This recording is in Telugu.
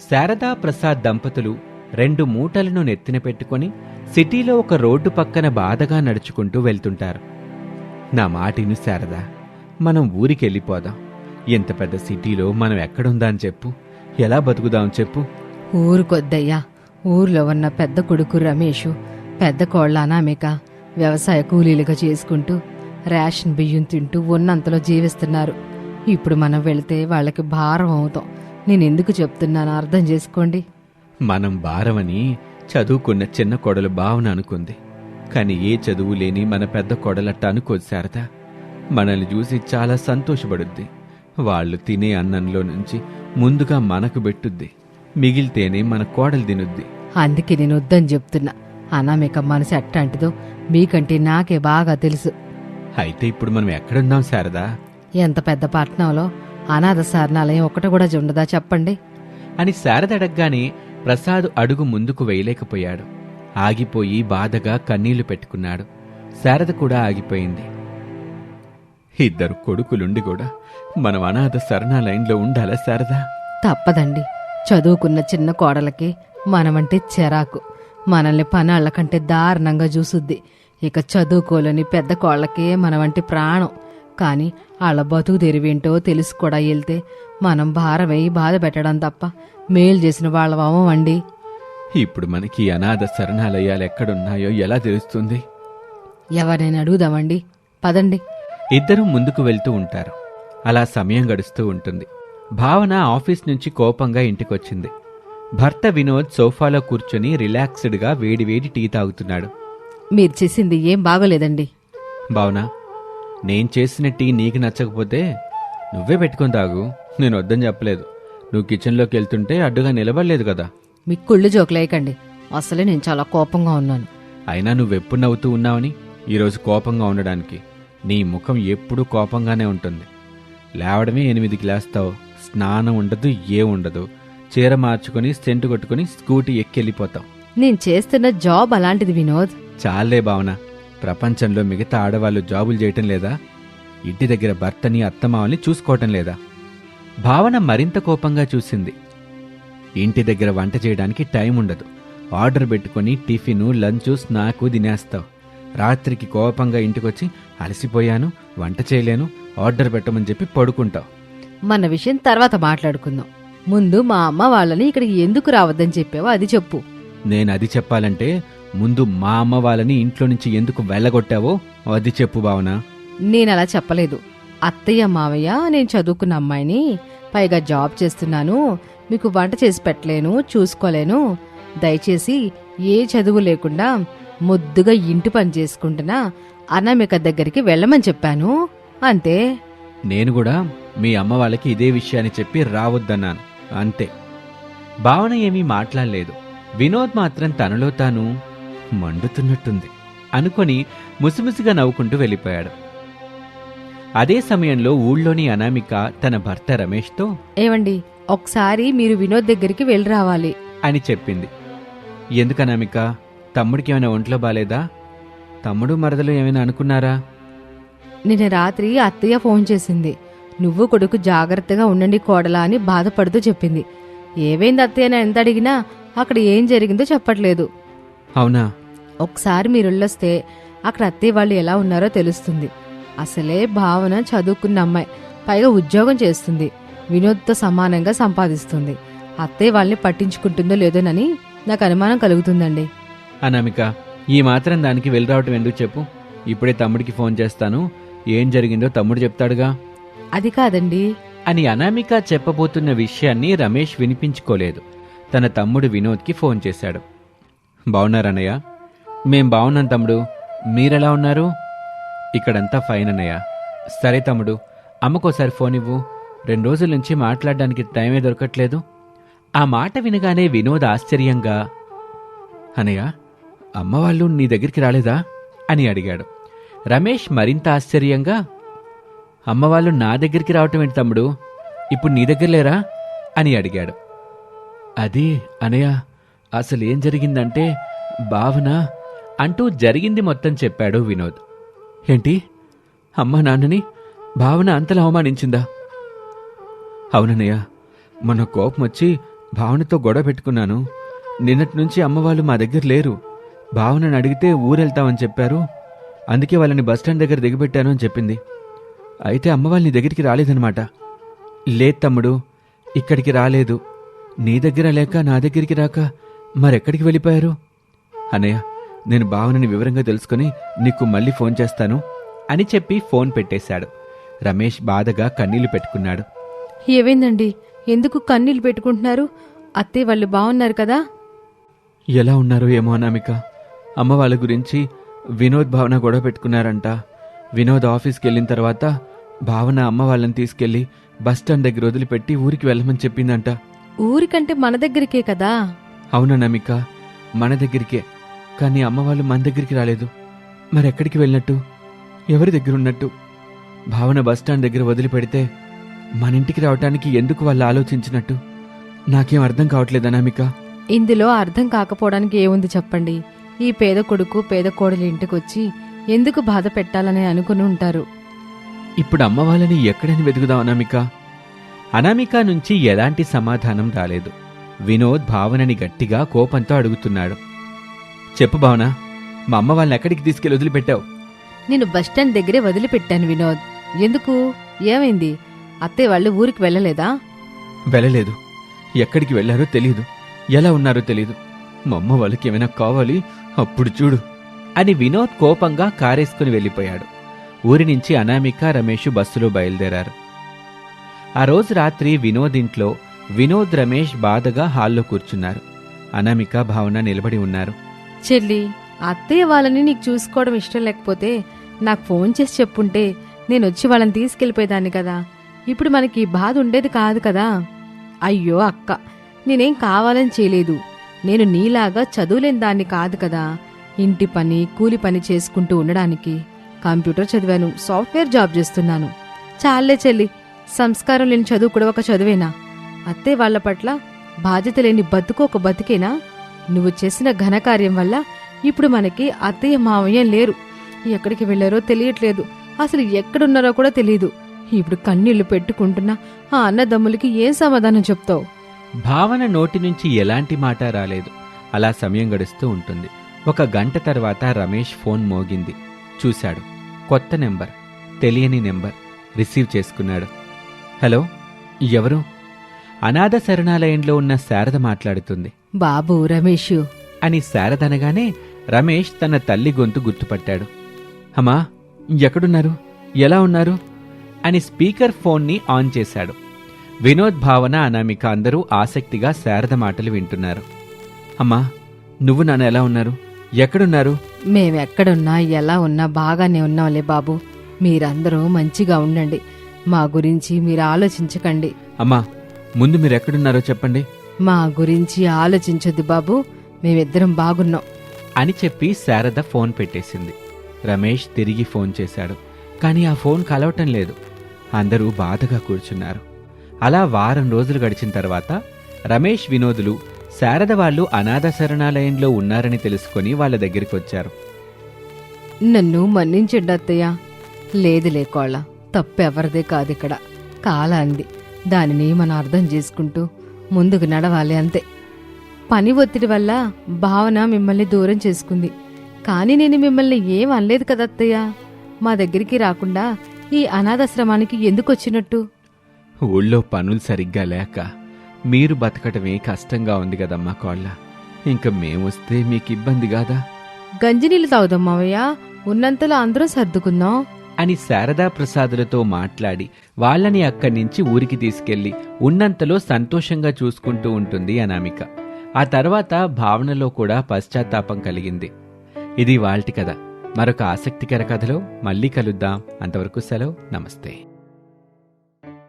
శారదా ప్రసాద్ దంపతులు 2 మూటలను నెత్తిన పెట్టుకుని సిటీలో ఒక రోడ్డు పక్కన బాధగా నడుచుకుంటూ వెళ్తుంటారు. నా మాటిను శారదా, మనం ఊరికెళ్ళిపోదాం. ఎంత పెద్ద సిటీలో మనం ఎక్కడుందాం చెప్పు, ఎలా బతుకుదాం చెప్పు. ఊరుకొద్దయ్యా. ఊర్లో ఉన్న పెద్ద కొడుకు రమేషు, పెద్ద కోళ్ళ అనామిక వ్యవసాయ కూలీలుగా చేసుకుంటూ రేషన్ బియ్యం తింటూ ఉన్నంతలో జీవిస్తున్నారు. ఇప్పుడు మనం వెళితే వాళ్ళకి భారం అవుతాం. నేనెందుకు చెప్తున్నానో అర్థం చేసుకోండి. మనం భారమని చదువుకున్న చిన్న కోడలు భావన అనుకుంది. కాని ఏ చదువు లేని మన పెద్ద కోడలట్ట అనుకోదు శారదా. మనల్ని చూసి చాలా సంతోషపడుద్ది. వాళ్ళు తినే అన్నంలో నుంచి ముందుగా మనకు పెట్టుద్ది. మిగిలితేనే మన కోడలు తినుద్ది. అందుకే నేను వద్దని చెప్తున్నా. అనామిక మనసు ఎట్టాంటిదో మీకంటే నాకే బాగా తెలుసు. అయితే ఇప్పుడు మనం ఎక్కడుందాం శారదా ఎంత పెద్ద పట్టణంలో అనాథ శరణాలయం ఒకటి కూడా ఉండదా చెప్పండి అని శారద అడగ్గానే ప్రసాద్ అడుగు ముందుకు వేయలేకపోయాడు. ఆగిపోయి బాధగా కన్నీళ్లు పెట్టుకున్నాడు. శారద కూడా ఆగిపోయింది. 2 కొడుకులుండి కూడా మనం అనాథ శరణాలయంలో ఉండాలా శారదా? తప్పదండి. చదువుకున్న చిన్న కోడలకి మనమంటే చెరాకు. మనల్ని పనాళ్ల కంటే దారుణంగా చూసుద్ది. ఇక చదువుకోలేని పెద్ద కోళ్ళకే మనమంటే ప్రాణం. కాని వాళ్ళ బతుకు తెరివేంటో తెలుసు కూడా వెళ్తే మనం భారమై బాధ పెట్టడం తప్ప మేలు చేసిన వాళ్ళవమండి. ఇప్పుడు మనకి అనాథ శరణాలయాలు ఎక్కడున్నాయో ఎలా తెలుస్తుంది? ఎవరైనా అడుగుదామండి, పదండి. 2 ముందుకు వెళ్తూ ఉంటారు. అలా సమయం గడుస్తూ ఉంటుంది. భావన ఆఫీస్ నుంచి కోపంగా ఇంటికొచ్చింది. భర్త వినోద్ సోఫాలో కూర్చొని రిలాక్స్డ్గా వేడివేడి టీ తాగుతున్నాడు. మీరు చేసింది ఏం బాగోలేదండి. భావన, నేను చేసిన టీ నీకు నచ్చకపోతే నువ్వే పెట్టుకొని తాగు. నేను వద్దని చెప్పలేదు. నువ్వు కిచెన్లోకి వెళ్తుంటే అడ్డుగా నిలబడలేదు కదా. మీ కుళ్ళు జోకులేయకండి. అసలే నేను చాలా కోపంగా ఉన్నాను. అయినా నువ్వెప్పుడు నవ్వుతూ ఉన్నావని ఈరోజు కోపంగా ఉండడానికి? నీ ముఖం ఎప్పుడూ కోపంగానే ఉంటుంది. లేవడమే 8కి లేస్తావు. స్నానం ఉండదు, ఉండదు. చీర మార్చుకొని సెంటు కొట్టుకుని స్కూటీ ఎక్కెళ్ళిపోతావు. నేను చేస్తున్న జాబ్ అలాంటిది వినోద్. చాలే భావన, ప్రపంచంలో మిగతా ఆడవాళ్లు జాబులు చేయటం లేదా? ఇంటి దగ్గర భర్తని అత్తమావల్ని చూసుకోవటం లేదా? భావన మరింత కోపంగా చూసింది. ఇంటి దగ్గర వంట చేయడానికి టైం ఉండదు. ఆర్డర్ పెట్టుకుని టిఫిను, లంచు, స్నాకు తినేస్తావు. రాత్రికి కోపంగా ఇంటికొచ్చి అలసిపోయాను, వంట చేయలేను, ఆర్డర్ పెట్టమని చెప్పి పడుకుంటావు. మన విషయం తర్వాత మాట్లాడుకుందాం. ముందు మా అమ్మ వాళ్ళని ఇక్కడికి ఎందుకు రావద్దని చెప్పావో అది చెప్పు. నేను అది చెప్పాలంటే ముందు మా అమ్మ వాళ్ళని ఇంట్లో నుంచి ఎందుకు వెళ్ళగొట్టావో అది చెప్పు భావన. నేనలా చెప్పలేదు. అత్తయ్య మావయ్య నేను చదువుకున్న అమ్మాయిని, పైగా జాబ్ చేస్తున్నాను, మీకు వంట చేసి పెట్టలేను, చూసుకోలేను. దయచేసి ఏ చదువు లేకుండా ముద్దుగా ఇంటి పని చేసుకుంటున్నా అనామిక దగ్గరికి వెళ్ళమని చెప్పాను, అంతే. నేను కూడా మీ అమ్మ వాళ్ళకి ఇదే విషయాన్ని చెప్పి రావద్దన్నాను, అంతే. భావన ఏమీ మాట్లాడలేదు. వినోద్ మాత్రం తనలో తాను మండుతున్నట్టుంది అనుకొని ముసిముసిగా నవ్వుకుంటూ వెళ్ళిపోయాడు. అదే సమయంలో ఊళ్ళోని అనామిక తన భర్త రమేష్తో, ఏవండి, ఒకసారి మీరు వినోద్ దగ్గరికి వెళ్ళి రావాలి అని చెప్పింది. ఎందుకు అనామిక? తమ్ముడికి ఏమైనా ఒంట్లో బాలేదా? తమ్ముడు మరదలు ఏమైనా అనుకున్నారా? నిన్న రాత్రి అత్తయ్య ఫోన్ చేసింది. నువ్వు కొడుకు జాగ్రత్తగా ఉండండి కోడలా అని బాధపడుతూ చెప్పింది. ఏవైంది అత్తయ్య ఎంత అడిగినా అక్కడ ఏం జరిగిందో చెప్పట్లేదు. అవునా? ఒకసారి మీరుళ్ళొస్తే అక్కడ అత్తయ్య వాళ్ళు ఎలా ఉన్నారో తెలుస్తుంది. అసలే భావన చదువుకున్న అమ్మాయి, పైగా ఉద్యోగం చేస్తుంది, వినోద్తో సమానంగా సంపాదిస్తుంది. అత్తయ్య వాళ్ళని పట్టించుకుంటుందో లేదోనని నాకు అనుమానం కలుగుతుందండి. అనామిక, ఈ మాత్రం దానికి వెళ్ళిరావటం ఎందుకు చెప్పు? ఇప్పుడే తమ్ముడికి ఫోన్ చేస్తాను, ఏం జరిగిందో తమ్ముడు చెప్తాడుగా. అది కాదండి అని అనామిక చెప్పబోతున్న విషయాన్ని రమేష్ వినిపించుకోలేదు. తన తమ్ముడు వినోద్కి ఫోన్ చేశాడు. బావున్నారన్నయ్య? మేం బావున్నాం తమ్ముడు, మీరెలా ఉన్నారు? ఇక్కడంతా ఫైన్ అన్నయ్య. సరే తమ్ముడు, అమ్మకోసారి ఫోన్ ఇవ్వు. 2 రోజుల నుంచి మాట్లాడడానికి టైమే దొరకట్లేదు. ఆ మాట వినగానే వినోద్ ఆశ్చర్యంగా, అన్నయ్య, అమ్మవాళ్ళు నీ దగ్గరికి రాలేదా అని అడిగాడు. రమేష్ మరింత ఆశ్చర్యంగా, అమ్మవాళ్ళు నా దగ్గరికి రావటం ఏంటి తమ్ముడు? ఇప్పుడు నీ దగ్గర లేరా అని అడిగాడు. అది అనయ్య, అసలేం జరిగిందంటే భావన అంటూ జరిగింది మొత్తం చెప్పాడు వినోద్. ఏంటి, అమ్మా నాన్నని భావన అంతలా అవమానించిందా? అవునన్నయ్య, మన కోపం వచ్చి భావనతో గొడవ పెట్టుకున్నాను. నిన్నటి నుంచి అమ్మవాళ్ళు మా దగ్గర లేరు. భావనని అడిగితే ఊరెళ్తామని చెప్పారు. అందుకే వాళ్ళని బస్టాండ్ దగ్గర దిగబెట్టాను అని చెప్పింది. అయితే అమ్మవాళ్ళ నీ దగ్గరికి రాలేదనమాట. లేదు తమ్ముడు, ఇక్కడికి రాలేదు. నీ దగ్గర లేక నా దగ్గరికి రాక మరెక్కడికి వెళ్ళిపోయారు? అన్నయ్య, నేను భావనని వివరంగా తెలుసుకుని నీకు మళ్ళీ ఫోన్ చేస్తాను అని చెప్పి ఫోన్ పెట్టేశాడు. రమేష్ బాధగా కన్నీళ్లు పెట్టుకున్నాడు. ఏమైందండి? ఎందుకు కన్నీళ్ళు పెట్టుకుంటున్నారు? అత్తయ్య వాళ్ళు బాగున్నారు కదా? ఎలా ఉన్నారో ఏమో అనామిక. అమ్మ వాళ్ళ గురించి వినోద్ భావన గొడవ పెట్టుకున్నారంట. వినోద్ ఆఫీస్కి వెళ్ళిన తర్వాత భావన అమ్మ వాళ్ళని తీసుకెళ్లి బస్టాండ్ దగ్గర వదిలిపెట్టి ఊరికి వెళ్ళమని చెప్పిందంట. ఊరికంటే మన దగ్గరికే కదా? అవుననామిక, మన దగ్గరికే. కానీ అమ్మ వాళ్ళు మన దగ్గరికి రాలేదు. మరెక్కడికి వెళ్ళినట్టు? ఎవరి దగ్గర ఉన్నట్టు? భావన బస్టాండ్ దగ్గర వదిలిపెడితే మన ఇంటికి రావటానికి ఎందుకు వాళ్ళు ఆలోచించినట్టు? నాకేం అర్థం కావట్లేదు అనామిక. ఇందులో అర్థం కాకపోవడానికి ఏముంది చెప్పండి. ఈ పేద కొడుకు పేద కోడలి ఇంటికొచ్చి ఎందుకు బాధ పెట్టాలని అనుకుని ఉంటారు. ఇప్పుడు అమ్మ వాళ్ళని ఎక్కడని వెతుకుదాం అనామిక? అనామిక నుంచి ఎలాంటి సమాధానం రాలేదు. వినోద్ భావనని గట్టిగా కోపంతో అడుగుతున్నాడు. చెప్పు భావన, మా అమ్మ వాళ్ళని ఎక్కడికి తీసుకెళ్లి వదిలిపెట్టావు? నేను బస్టాండ్ దగ్గరే వదిలిపెట్టాను వినోద్. ఎందుకు? ఏమైంది? అత్తయ్య వాళ్ళు ఊరికి వెళ్ళలేదా? వెళ్ళలేదు. ఎక్కడికి వెళ్లారో తెలీదు, ఎలా ఉన్నారో తెలీదు. మా అమ్మ వాళ్ళకి ఏమైనా కావాలి, అప్పుడు చూడు అని వినోద్ కోపంగా కారేసుకుని వెళ్ళిపోయాడు. ఊరి నుంచి అనామిక, రమేష్ బస్సులో బయలుదేరారు. ఆ రోజు రాత్రి వినోద్ ఇంట్లో వినోద్, రమేష్ బాధగా హాల్లో కూర్చున్నారు. అనామిక, భావన నిలబడి ఉన్నారు. చెల్లి, అత్తయ్య వాళ్ళని నీకు చూసుకోవడం ఇష్టం లేకపోతే నాకు ఫోన్ చేసి చెప్పుంటే నేనొచ్చి వాళ్ళని తీసుకెళ్ళిపోయేదాన్ని కదా. ఇప్పుడు మనకి బాధ ఉండేది కాదు కదా. అయ్యో అక్క, నేనేం కావాలని చేయలేదు. నేను నీలాగా చదువులేని దాన్ని కాదు కదా. ఇంటి పని, కూలి పని చేసుకుంటూ ఉండడానికి కంప్యూటర్ చదివాను, సాఫ్ట్వేర్ జాబ్ చేస్తున్నాను. చాలే చెల్లి, సంస్కారం లేని చదువు కూడా ఒక చదువేనా? అత్తయ్య వాళ్ల పట్ల బాధ్యత లేని బతుకు ఒక బతికేనా? నువ్వు చేసిన ఘనకార్యం వల్ల ఇప్పుడు మనకి అత్తయ్య మావయ్య లేరు. ఎక్కడికి వెళ్లారో తెలియట్లేదు. అసలు ఎక్కడున్నారో కూడా తెలియదు. ఇప్పుడు కన్నీళ్లు పెట్టుకుంటున్నా ఆ అన్నదమ్ములకి ఏం సమాధానం చెప్తావు? భావన నోటి నుంచి ఎలాంటి మాట రాలేదు. అలా సమయం గడుస్తూ ఉంటుంది. 1 గంట తర్వాత రమేష్ ఫోన్ మోగింది. చూశాడు. కొత్త నెంబర్, తెలియని నెంబర్. రిసీవ్ చేసుకున్నాడు. హలో, ఎవరు? అనాథ శరణాలయంలో ఉన్న శారద మాట్లాడుతుంది. బాబు రమేష్ అని శారద అనగానే రమేష్ తన తల్లి గొంతు గుర్తుపట్టాడు. అమ్మా, ఎక్కడున్నారు? ఎలా ఉన్నారు? అని స్పీకర్ ఫోన్ని ఆన్ చేశాడు. వినోద్, భావన, అనామిక అందరూ ఆసక్తిగా శారద మాటలు వింటున్నారు. అమ్మా, నువ్వు నాన్న ఎలా ఉన్నారు? ఎక్కడున్నారు? మేమెక్కడున్నా ఎలా ఉన్నా బాగానే ఉన్నాంలే బాబు. మీరందరూ మంచిగా ఉండండి. మా గురించి మీరు ఆలోచించకండి. అమ్మా, ముందు మీరెక్కడున్నారో చెప్పండి. మా గురించి ఆలోచించొద్దు బాబు, మేమిద్దరం బాగున్నాం అని చెప్పి శారద ఫోన్ పెట్టేసింది. రమేష్ తిరిగి ఫోన్ చేశాడు. కానీ ఆ ఫోన్ కలవటం లేదు. అందరూ బాధగా కూర్చున్నారు. అలా వారం రోజులు గడిచిన తర్వాత రమేష్, వినోదులు శారద వాళ్ళు అనాథ శరణాలయంలో ఉన్నారని తెలుసుకొని వాళ్ళ దగ్గరికొచ్చారు. నన్ను మన్నించండి అత్తయ్య. లేదులే కోళ్ళ, తప్పెవరిదే కాదిక్కడ. కాలాంది, దానిని మనం అర్థం చేసుకుంటూ ముందుకు నడవాలి అంతే. పని ఒత్తిడి వల్ల భావన మిమ్మల్ని దూరం చేసుకుంది. కానీ నేను మిమ్మల్ని ఏం అనలేదు కదా అత్తయ్య. మా దగ్గరికి రాకుండా ఈ అనాథాశ్రమానికి ఎందుకొచ్చినట్టు? ఊళ్ళో పనులు సరిగ్గా లేక మీరు బతకటమే కష్టంగా ఉంది కదమ్మా కోళ్ళ. ఇంక మేమొస్తే మీకు ఇబ్బంది కాదా? గంజినీళ్ళు తాగుదాం మావయ్య, ఉన్నంతలో అందరూ సర్దుకుందాం అని శారదా ప్రసాదులతో మాట్లాడి వాళ్ళని అక్కడి నుంచి ఊరికి తీసుకెళ్లి ఉన్నంతలో సంతోషంగా చూసుకుంటూ ఉంటుంది అనామిక. ఆ తర్వాత భావనలో కూడా పశ్చాత్తాపం కలిగింది. ఇది వాల్టి కథ. మరొక ఆసక్తికర కథలో మళ్ళీ కలుద్దాం. అంతవరకు సెలవు. నమస్తే.